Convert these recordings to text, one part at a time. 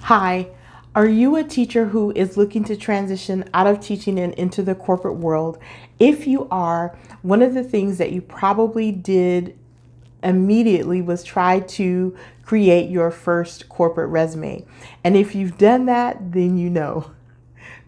Hi, are you a teacher who is looking to transition out of teaching and into the corporate world? If you are, one of the things that you probably did immediately was try to create your first corporate resume. And if you've done that, then you know.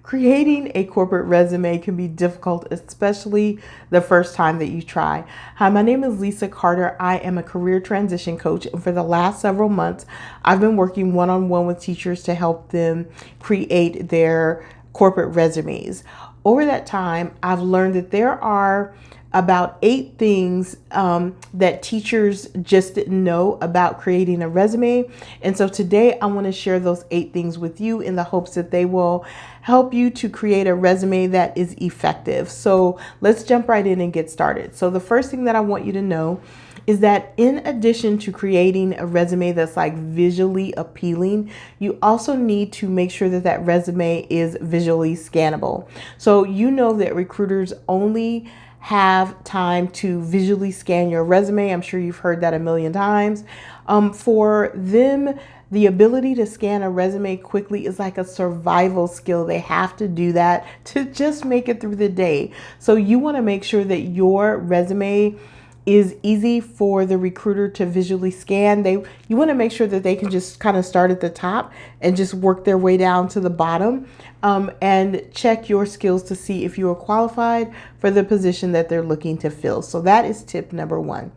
Creating a corporate resume can be difficult, especially the first time that you try. Hi, my name is Lisa Carter. I am a career transition coach, and for the last several months, I've been working one-on-one with teachers to help them create their corporate resumes. Over that time, I've learned that there are about 8 things that teachers just didn't know about creating a resume. And so today I want to share those 8 things with you in the hopes that they will help you to create a resume that is effective. So let's jump right in and get started. So the first thing that I want you to know is that in addition to creating a resume that's like visually appealing, you also need to make sure that that resume is visually scannable. So you know that recruiters only have time to visually scan your resume. I'm sure you've heard that a million times. For them, the ability to scan a resume quickly is like a survival skill. They have to do that to just make it through the day. So you want to make sure that your resume is easy for the recruiter to visually scan. You want to make sure that they can just kind of start at the top and just work their way down to the bottom, and check your skills to see if you are qualified for the position that they're looking to fill. So that is tip number 1.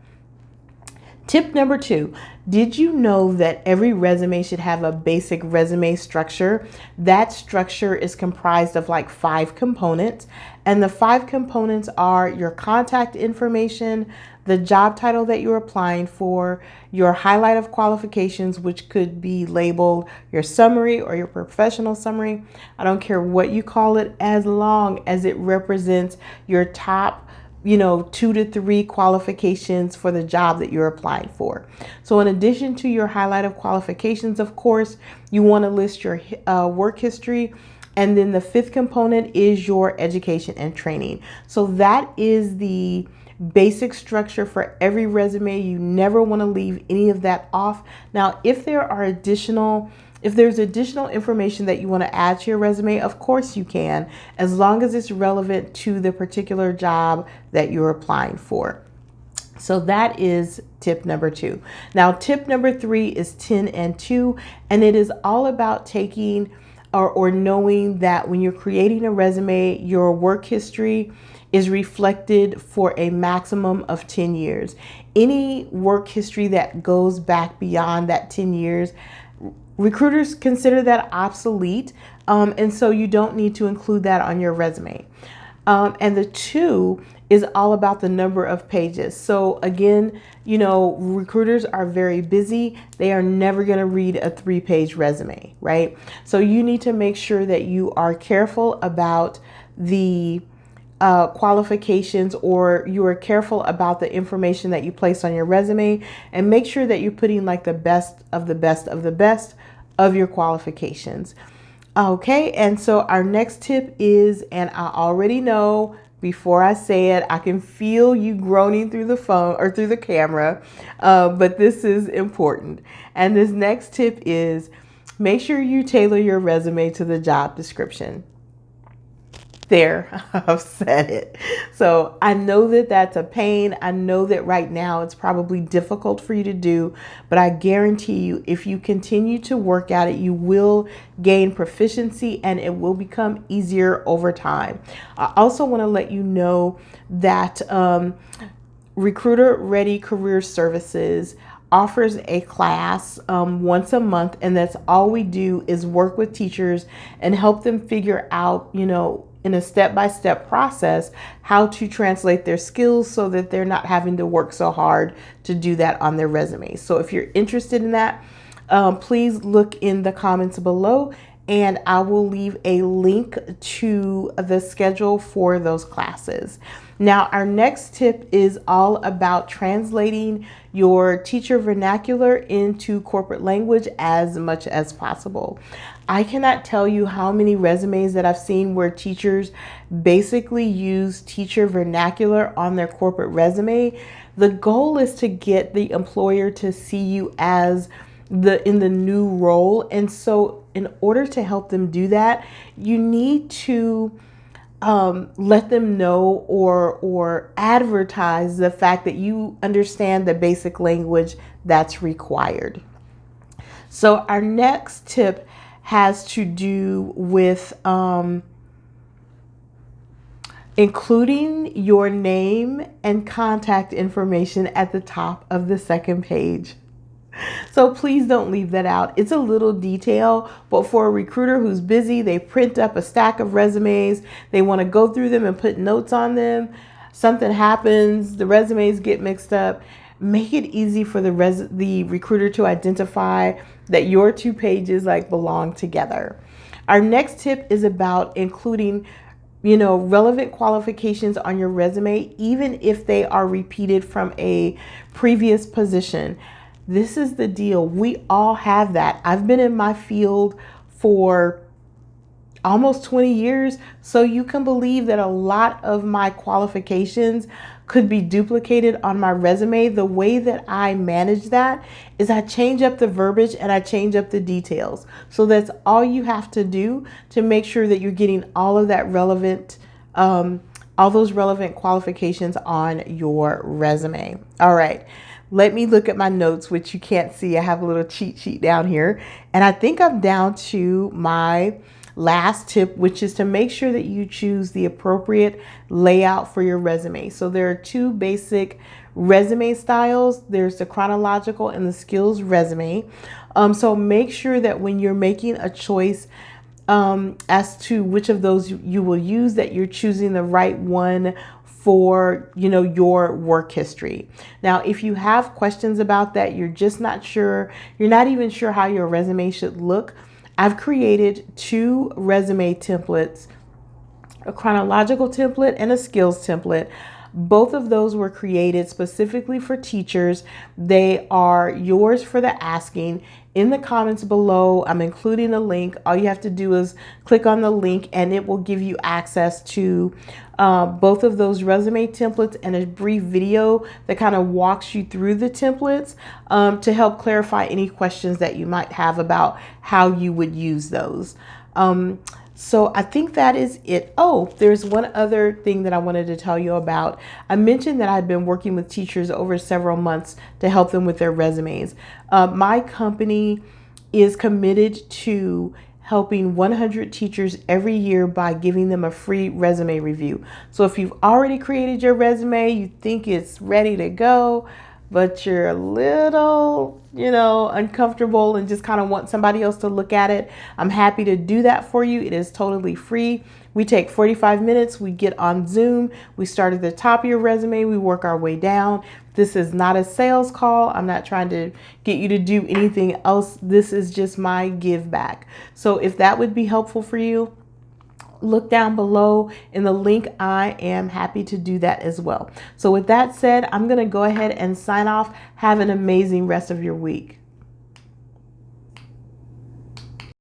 Tip number 2, did you know that every resume should have a basic resume structure? That structure is comprised of like 5 components, and the 5 components are your contact information, the job title that you're applying for, your highlight of qualifications, which could be labeled your summary or your professional summary. I don't care what you call it, as long as it represents your top 2 to 3 qualifications for the job that you're applying for. So in addition to your highlight of qualifications, of course, you want to list your work history. And then the 5th component is your education and training. So that is the basic structure for every resume. You never want to leave any of that off. Now, if there's additional information that you want to add to your resume, of course you can, as long as it's relevant to the particular job that you're applying for. So that is tip number 2. Now, tip number 3 is 10 and 2, and it is all about taking or knowing that when you're creating a resume, your work history is reflected for a maximum of 10 years. Any work history that goes back beyond that 10 years, recruiters consider that obsolete, and so you don't need to include that on your resume. And the 2 is all about the number of pages. So again, recruiters are very busy. They are never going to read a 3-page resume, right? So you need to make sure that you are careful about the qualifications, or you are careful about the information that you place on your resume, and make sure that you're putting like the best of the best of the best of your qualifications. Okay, and so our next tip is, and I already know before I say it, I can feel you groaning through the phone or through the camera, but this is important. And this next tip is, make sure you tailor your resume to the job description. There, I've said it. So I know that that's a pain. I know that right now it's probably difficult for you to do, but I guarantee you, if you continue to work at it, you will gain proficiency and it will become easier over time. I also want to let you know that Recruiter Ready Career Services offers a class once a month, and that's all we do is work with teachers and help them figure out, in a step-by-step process, how to translate their skills so that they're not having to work so hard to do that on their resume. So if you're interested in that, please look in the comments below, and I will leave a link to the schedule for those classes. Now, our next tip is all about translating your teacher vernacular into corporate language as much as possible. I cannot tell you how many resumes that I've seen where teachers basically use teacher vernacular on their corporate resume. The goal is to get the employer to see you as in the new role. And so in order to help them do that, you need to let them know or advertise the fact that you understand the basic language that's required. So our next tip has to do with including your name and contact information at the top of the second page. So please don't leave that out. It's a little detail, but for a recruiter who's busy, they print up a stack of resumes, they want to go through them and put notes on them. Something happens, the resumes get mixed up. Make it easy for the recruiter to identify that your 2 pages like belong together. Our next tip is about including relevant qualifications on your resume, even if they are repeated from a previous position. This is the deal. We all have that. I've been in my field for almost 20 years, so you can believe that a lot of my qualifications could be duplicated on my resume. The way that I manage that is I change up the verbiage and I change up the details. So that's all you have to do to make sure that you're getting all of that relevant, all those relevant qualifications on your resume. All right. Let me look at my notes, which you can't see. I have a little cheat sheet down here. And I think I'm down to my last tip, which is to make sure that you choose the appropriate layout for your resume. So there are 2 basic resume styles. There's the chronological and the skills resume. So make sure that when you're making a choice as to which of those you will use, that you're choosing the right one for your work history. Now, if you have questions about that, you're just not sure, you're not even sure how your resume should look, I've created 2 resume templates, a chronological template and a skills template. Both of those were created specifically for teachers. They are yours for the asking. In the comments below, I'm including a link. All you have to do is click on the link and it will give you access to both of those resume templates and a brief video that kind of walks you through the templates to help clarify any questions that you might have about how you would use those. So I think that is it. Oh, there's one other thing that I wanted to tell you about. I mentioned that I'd been working with teachers over several months to help them with their resumes. My company is committed to helping 100 teachers every year by giving them a free resume review. So if you've already created your resume, you think it's ready to go, but you're a little, uncomfortable and just kind of want somebody else to look at it, I'm happy to do that for you. It is totally free. We take 45 minutes. We get on Zoom. We start at the top of your resume. We work our way down. This is not a sales call. I'm not trying to get you to do anything else. This is just my give back. So if that would be helpful for you, look down below in the link. I am happy to do that as well. So with that said, I'm going to go ahead and sign off. Have an amazing rest of your week.